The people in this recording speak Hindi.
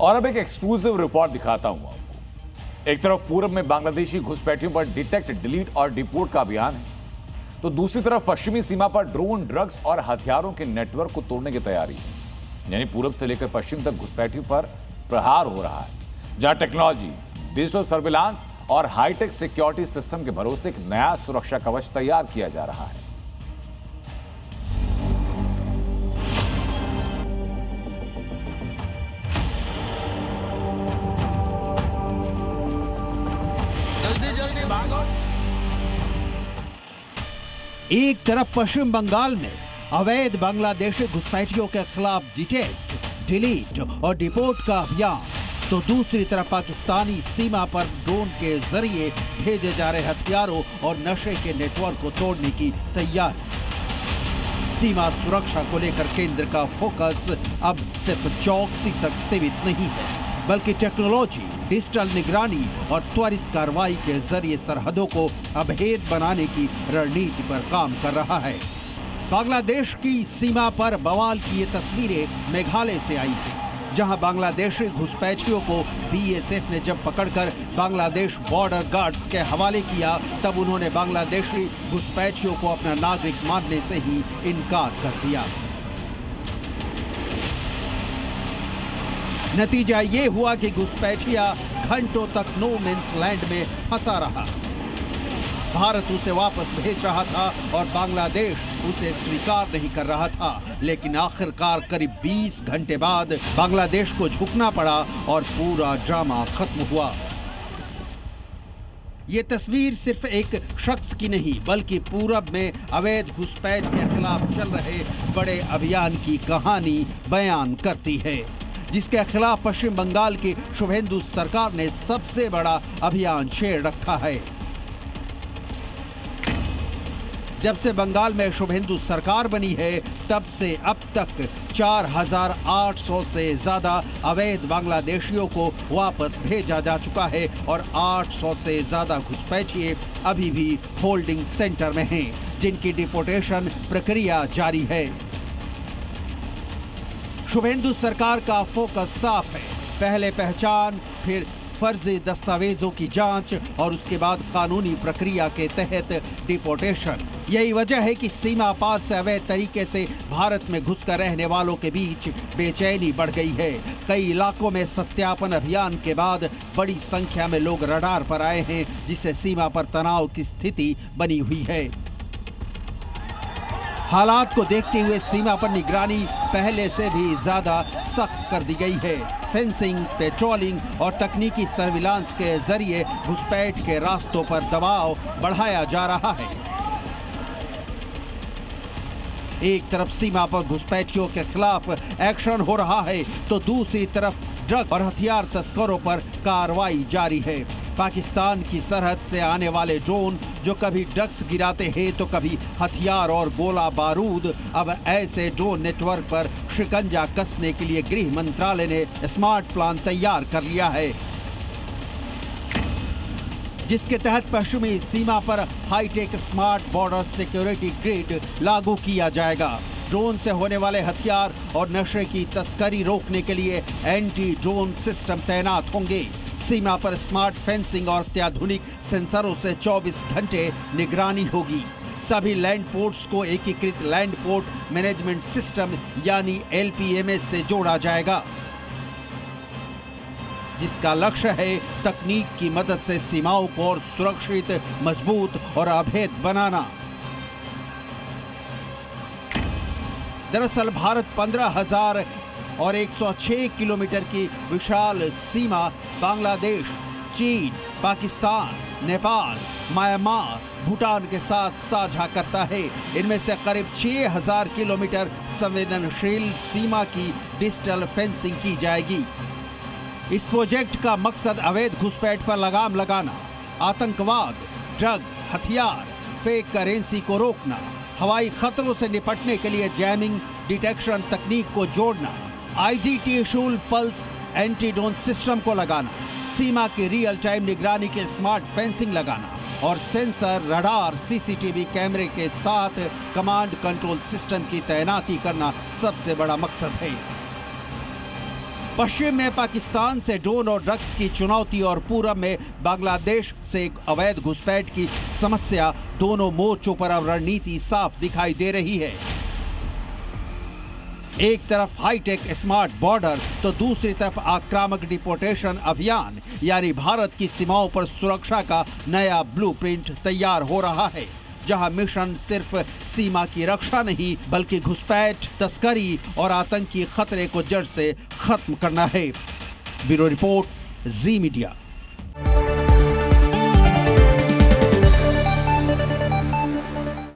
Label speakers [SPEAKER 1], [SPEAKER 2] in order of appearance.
[SPEAKER 1] और अब एक एक्सक्लूसिव रिपोर्ट दिखाता हूं आपको। एक तरफ पूर्व में बांग्लादेशी घुसपैठियों पर डिटेक्ट, डिलीट और डिपोर्ट का अभियान है, तो दूसरी तरफ पश्चिमी सीमा पर ड्रोन, ड्रग्स और हथियारों के नेटवर्क को तोड़ने की तैयारी है। यानी पूर्व से लेकर पश्चिम तक घुसपैठियों पर प्रहार हो रहा है, जहां टेक्नोलॉजी, डिजिटल सर्विलांस और हाईटेक सिक्योरिटी सिस्टम के भरोसे एक नया सुरक्षा कवच तैयार किया जा रहा है।
[SPEAKER 2] एक तरफ पश्चिम बंगाल में अवैध बांग्लादेशी घुसपैठियों के खिलाफ डिटेक्ट, डिलीट और डिपोर्ट का अभियान, तो दूसरी तरफ पाकिस्तानी सीमा पर ड्रोन के जरिए भेजे जा रहे हथियारों और नशे के नेटवर्क को तोड़ने की तैयारी। सीमा सुरक्षा को लेकर केंद्र का फोकस अब सिर्फ चौकसी तक सीमित नहीं है, बल्कि टेक्नोलॉजी, डिजिटल निगरानी और त्वरित कार्रवाई के जरिए सरहदों को अभेद बनाने की रणनीति पर काम कर रहा है। बांग्लादेश की सीमा पर बवाल की ये तस्वीरें मेघालय से आई थी, जहां बांग्लादेशी घुसपैठियों को बीएसएफ ने जब पकड़कर बांग्लादेश बॉर्डर गार्ड्स के हवाले किया, तब उन्होंने बांग्लादेशी घुसपैठियों को अपना नागरिक मानने से ही इनकार कर दिया। नतीजा ये हुआ कि घुसपैठिया घंटों तक नो मीन्स लैंड में फंसा रहा। भारत उसे वापस भेज रहा था और बांग्लादेश उसे स्वीकार नहीं कर रहा था, लेकिन आखिरकार करीब 20 घंटे बाद बांग्लादेश को झुकना पड़ा और पूरा ड्रामा खत्म हुआ। ये तस्वीर सिर्फ एक शख्स की नहीं, बल्कि पूरब में अवैध घुसपैठ के खिलाफ चल रहे बड़े अभियान की कहानी बयान करती है, जिसके खिलाफ पश्चिम बंगाल की शुभेंदु सरकार ने सबसे बड़ा अभियान छेड़ रखा है। जब से बंगाल में शुभेंदु सरकार बनी है, तब से अब तक 4,800 से ज्यादा अवैध बांग्लादेशियों को वापस भेजा जा चुका है और 800 से ज्यादा घुसपैठिए अभी भी होल्डिंग सेंटर में हैं, जिनकी डिपोर्टेशन प्रक्रिया जारी है। शुभेंदु सरकार का फोकस साफ है, पहले पहचान, फिर फर्जी दस्तावेजों की जांच और उसके बाद कानूनी प्रक्रिया के तहत डिपोर्टेशन। यही वजह है कि सीमा पार से अवैध तरीके से भारत में घुसकर रहने वालों के बीच बेचैनी बढ़ गई है। कई इलाकों में सत्यापन अभियान के बाद बड़ी संख्या में लोग रडार पर आए हैं, जिससे सीमा पर तनाव की स्थिति बनी हुई है। हालात को देखते हुए सीमा पर निगरानी पहले से भी ज्यादा सख्त कर दी गई है। फेंसिंग, पेट्रोलिंग और तकनीकी सर्विलांस के जरिए घुसपैठ के रास्तों पर दबाव बढ़ाया जा रहा है। एक तरफ सीमा पर घुसपैठियों के खिलाफ एक्शन हो रहा है, तो दूसरी तरफ ड्रग और हथियार तस्करों पर कार्रवाई जारी है। पाकिस्तान की सरहद से आने वाले ड्रोन जो कभी ड्रग्स गिराते हैं तो कभी हथियार और गोला बारूद, अब ऐसे ड्रोन नेटवर्क पर शिकंजा कसने के लिए गृह मंत्रालय ने स्मार्ट प्लान तैयार कर लिया है, जिसके तहत पश्चिमी सीमा पर hi tech smart border security grid लागू किया जाएगा। ड्रोन से होने वाले हथियार और नशे की तस्करी रोकने के लिए एंटी ड्रोन सिस्टम तैनात होंगे। सीमा पर स्मार्ट फेंसिंग और अत्याधुनिक सेंसरों से 24 घंटे निगरानी होगी। सभी लैंड पोर्ट्स को एकीकृत लैंड पोर्ट मैनेजमेंट सिस्टम यानी LPMS से जोड़ा जाएगा, जिसका लक्ष्य है तकनीक की मदद से सीमाओं को और सुरक्षित, मजबूत और अभेद बनाना। दरअसल भारत 15,000 और 106 किलोमीटर की विशाल सीमा बांग्लादेश, चीन, पाकिस्तान, नेपाल, म्यांमार, भूटान के साथ साझा करता है। इनमें से करीब 6,000 किलोमीटर संवेदनशील सीमा की डिजिटल फेंसिंग की जाएगी। इस प्रोजेक्ट का मकसद अवैध घुसपैठ पर लगाम लगाना, आतंकवाद, ड्रग, हथियार, फेक करेंसी को रोकना, हवाई खतरों से निपटने के लिए जैमिंग डिटेक्शन तकनीक को जोड़ना, IGT शूल पल्स एंटी ड्रोन सिस्टम को लगाना, सीमा की रियल टाइम निगरानी के स्मार्ट फेंसिंग लगाना और सेंसर, रडार, CCTV कैमरे के साथ कमांड कंट्रोल सिस्टम की तैनाती करना सबसे बड़ा मकसद है। पश्चिम में पाकिस्तान से ड्रोन और ड्रग्स की चुनौती और पूरब में बांग्लादेश से अवैध घुसपैठ की समस्या, दोनों मोर्चों पर अब रणनीति साफ दिखाई दे रही है। एक तरफ हाईटेक स्मार्ट बॉर्डर तो दूसरी तरफ आक्रामक डिपोर्टेशन अभियान, यानी भारत की सीमाओं पर सुरक्षा का नया ब्लूप्रिंट तैयार हो रहा है, जहां मिशन सिर्फ सीमा की रक्षा नहीं बल्कि घुसपैठ, तस्करी और आतंकी खतरे को जड़ से खत्म करना है। ब्यूरो रिपोर्ट, जी मीडिया।